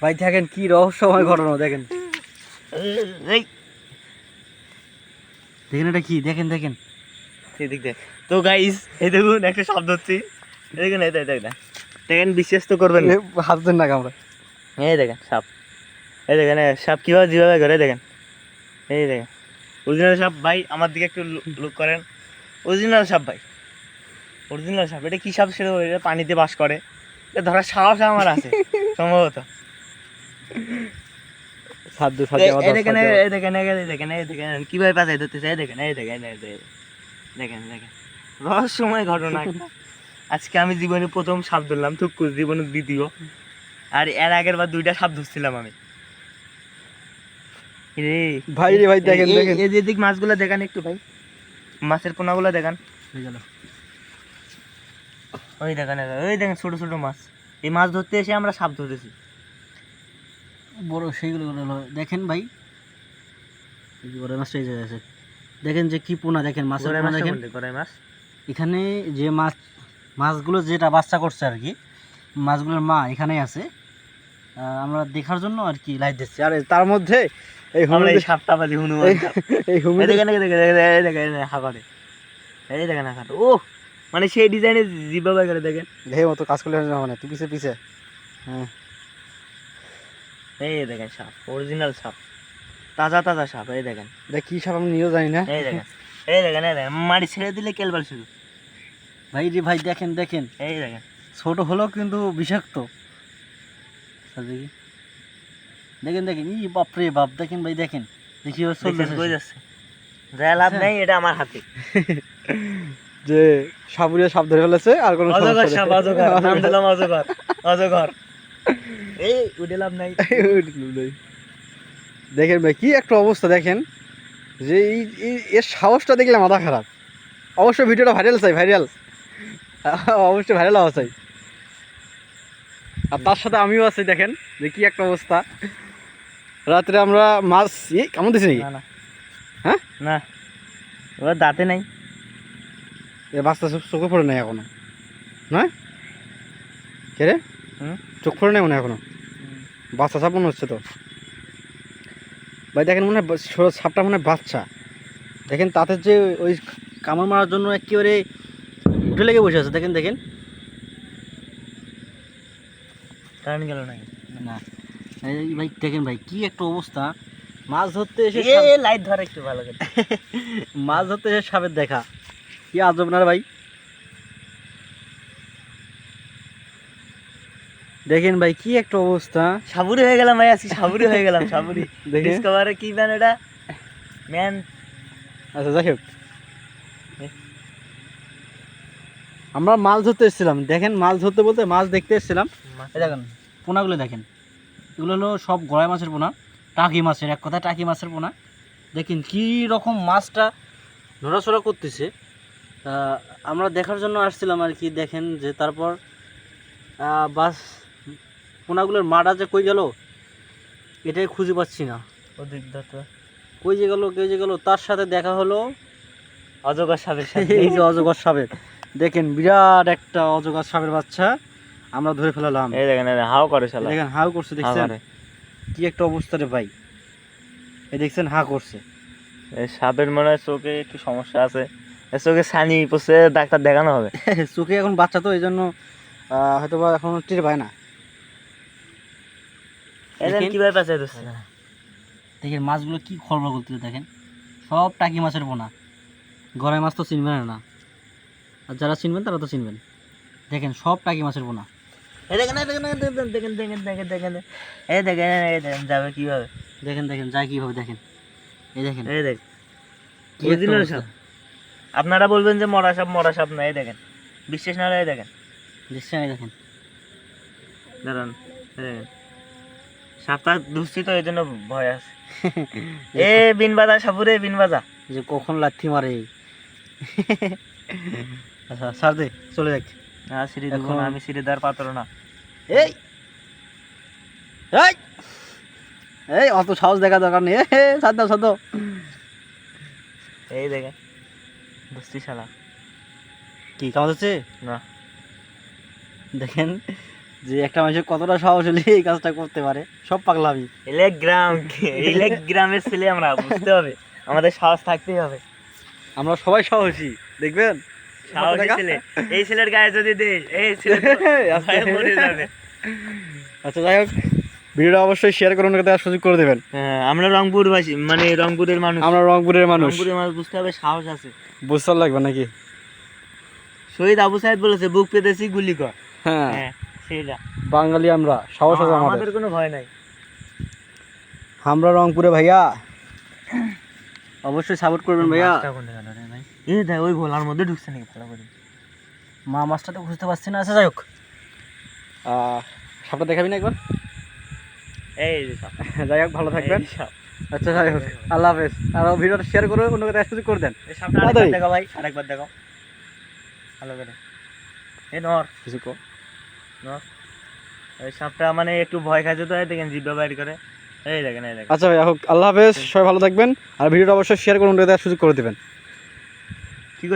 ভাই দেখেন কি রহস্যময় ঘটনা, দেখেন দেখেন এটা কি, দেখেন দেখেন সেদিক দেখ তো গাইস, এই দেখুন একটা শব্দ হচ্ছে, দেখেন এই দেখেন দেখেন, বিশ্বাস তো করবেন না, হাত দেন না আমরা। এই দেখেন সাপ, এই দেখেন সাপ কিভাবে যেভাবে ঘরে দেখেন, এই দেখেন অরিজিনাল সাপ ভাই। আমার দিকে একটু লুক করেন, অরিজিনাল সাপ ভাই, অরিজিনাল সাপ। এটা কি সাপ সেটা এটা পানিতে বাস করে, এটা ধরার সাহস আমার আছে সম্ভবত। এই দেখেন এই দেখেন এই দেখেন এই দেখেন কিভাবে পাশে ধরতেছে, এই দেখেন এই দেখেন এই দেখেন দেখেন দেখেন রহস্যময় ঘটনা একটা। আজকে আমি জীবনে প্রথম সাপ ধরলাম, থুকু জীবনে দ্বিতীয়, আর এর আগের বার 2টা সাপ ধরছিলাম আমি। রে ভাই রে ভাই দেখেন দেখেন এই দিক মাছগুলো দেখান একটু ভাই, মাছের পোনাগুলো দেখান। ওই দেখেন ওই দেখেন ছোট ছোট মাছ, এই মাছ ধরতে এসে আমরা সাপ ধরেছি বড় সেইগুলো দেখেন ভাই, বড় মাছটা এই জায়গায় আছে। দেখেন যে কি পোনা, দেখেন মাছের পোনা দেখেন। গড়াই মাছ এখানে যে মাছগুলো যেটা বাচ্চা করছে আর কি, মাছগুলোর মা এখানেই আছে। আমরা দেখার জন্য আর কি লাইট দিচ্ছি, আর তার মধ্যে এই সাপটা বাজি হনুমান, এই দেখেন হাঁকারে, এই দেখেন হাঁকাটা, ও মানে সেই ডিজাইনের জিব্বা করে দেখেন, দেখে মতো কাজ করলে মানে তুই পিছে পিছে। হ্যাঁ এই দেখেন সাপ, অরিজিনাল সাপ, তাজা তাজা সাপ। এই দেখেন দেখ কি সাপ আমি নিজেও জানি না। এই দেখেন এই দেখেন এই দেখেন মাটি ছেড়ে দিলে কেলবার শুরু। ভাই রে ভাই দেখেন দেখেন, এই দেখেন ছোট হলেও কিন্তু বিষাক্ত। দেখেন দেখেন ই বাপরে বাপ, দেখেন ভাই দেখেন দেখি কই যাচ্ছে, যা লাভ নাই, এটা আমার হাতে। যে সাপুরিয়া সাপ ধরে ফেলেছে, আর কোনো অজগর সাপ, অজগর নাম দিলাম, অজগর অজগর, এই উঠে লাভ নাই। দেখেন ভাই কি একটা অবস্থা, দেখেন যে এর সাহসটা দেখলে মাথা খারাপ। অবশ্যই ভিডিওটা ভাইরাল চাই, ভাইরাল অবশ্যই ভাইরাল হওয়া চাই। আর তার সাথে আমিও আছি, দেখেন যে কি একটা অবস্থা। রাত্রে আমরা মাছ কেমন দিছি নাকি? না হ্যাঁ না, এবার দাঁতে নাই, এ বাচ্চা চোখে পড়ে নাই এখনো, না কে রে? চোখ পড়ে নাই মনে হয় এখনো, বাচ্চা সাপ মনে হচ্ছে তো ভাই। দেখেন মনে হয় সাপটা মনে হয় বাচ্চা। দেখেন তাতে যে ওই কামড় মারার জন্য একেবারে উঠে লেগে বসে আছে, দেখেন দেখেন। কারেন্ট গেল নাই না এই ভাই দেখেন ভাই কি একটা অবস্থা, মাছ ধরতে এসে লাইট ধরে একটু ভালো করে, মাছ ধরতে এসে সাপের দেখা, কি আজব না ভাই। দেখেন ভাই কি একটা অবস্থা, সাবুরি হয়ে গেলাম ভাই, আজকে সাবুরি হয়ে গেলাম, সাবুরি ডিসকভারে কি ম্যান এটা ম্যান। আচ্ছা যাই হোক, আমরা মাছ ধরতে এসেছিলাম। দেখেন মাছ ধরতে বলতে মাছ দেখতে এসেছিলাম। দেখেন পোনাগুলো দেখেন, এগুলো হলো সব গড়াই মাছের পোনা, টাকি মাছের, এক কথা টাকি মাছের পোনা। দেখেন কি রকম মাছটা নড়াচড়া করতেছে। আমরা দেখার জন্য আসছিলাম আর কি। দেখেন যে তারপর বাস পোনাগুলোর মাটা যে কই গেল এটাই খুঁজে পাচ্ছি না, কই যে গেল কে যে গেল। তার সাথে দেখা হলো অজগর সাপের সাথে, এই যে অজগর সাপের, দেখেন বিরাট একটা অজগর সাপের বাচ্চা আমরা ধরে ফেলালাম। এই দেখেন হাও করে শালা, দেখেন হাউ করছে, দেখছেন কি একটা অবস্থা রে ভাই। এই দেখছেন হা করছে। এই সাপের মনে হয় চোখে একটু সমস্যা আছে, চোখে ছানি পড়ছে, ডাক্তার দেখানো হবে। চোখে এখন বাচ্চা তো এই জন্য হয়তো বা এখন টের পায় না। কিভাবে পাচ্ছে দেখেন মাছগুলো কি খরবা করতেছে, দেখেন সব টাকি মাছের পোনা। গড়াই মাছ তো চিনবেন না, আর যারা চিনবেন তারা তো চিনবেন। দেখেন সব টাকি মাছের পোনা। এই দেখেন এই দেখেন দেখেন দেখেন দেখেন দেখেন দেখেন এই দেখেন এই দেখেন যাবে কিভাবে, দেখেন দেখেন যায় কিভাবে, দেখেন এই দেখেন এই দেখ অরিজিনাল সাপ। আপনারা বলবেন যে মরা সাপ না, এই দেখেন বিশ্বাস না হলে এই দেখেন, দেখছেন, এই দেখেন দাঁড়ান, এই দেখেন সাপটা দুষছি তো এই জন্য ভয় আছে। এ বিন বাজা সাপুরে, বিন বাজা যে কখন লাথি মারে। আচ্ছা সার দে চলে যাক। সিঁড়ি দেবো না আমি, সিঁড়ি দেওয়ার পাত্র না। এই এই এই অত সাহস দেখা দরকার নেই, সাদ দাও সাদ দাও। এই দেখেন দুষছি শালা, কি কামাচ্ছে না দেখেন যে একটা মানুষের কতটা সাহস হলে এই কাজটা করতে পারে, সব পাগলামি। গ্রামের ছেলে আমরা, বুঝতে হবে আমাদের সাহস থাকতেই হবে। আমরা সবাই সাহসী, দেখবেন সাহসী ছেলে, এই ছেলের গায়ে যদি দে, এই ছেলে তো ভয়ে মরে যাবে। আচ্ছা যাই হোক, ভিডিওটা অবশ্যই শেয়ার করে অন্যকে দেওয়ার সুযোগ করে দেবেন। হ্যাঁ, আমরা রংপুরবাসী, মানে রংপুরের মানুষ, আমরা রংপুরের মানুষ, রংপুরের মানুষ, বুঝতে হবে সাহস আছে। বুঝতে লাগবে নাকি? শহীদ আবু সাইদ বলেছে, বুক পেতেছি গুলি কর। হ্যাঁ, হ্যাঁ সেটা, বাঙালি আমরা, সাহস আছে আমাদের আমাদের। কোনো ভয় নাই। আমরা রংপুরে ভাইয়া, অবশ্যই সাপোর্ট করবেন ভাইয়া। এই দেখ ওই ভোলার মধ্যে ঢুকছে নাকি, ভালো করে মা মাছটা তো বুঝতে পারছি না। আচ্ছা যাই হোক, সাপটা দেখাবি না একবার? এই যে সাপ, যাই হোক, ভালো থাকবেন। এই সাপ, আচ্ছা যাই হোক, আল্লাহ হাফেজ। আর ভিডিওটা শেয়ার করে অন্যকে দেখার সুযোগ করে দেন। এই সাপটা আরেকবার দেখাও ভাই, আরেকবার দেখাও ভালো করে। এই নর কিছু কো। নর, এই সাপটা মানে একটু ভয় খাচ্ছে তো, এই দেখেন জিভটা বাইর করে, এই দেখেন এই দেখেন। আচ্ছা ভাইয়া হোক, আল্লাহ হাফেজ, সবাই ভালো থাকবেন। আর ভিডিওটা অবশ্যই শেয়ার করে অন্যকে দেখার সুযোগ করে দেবেন।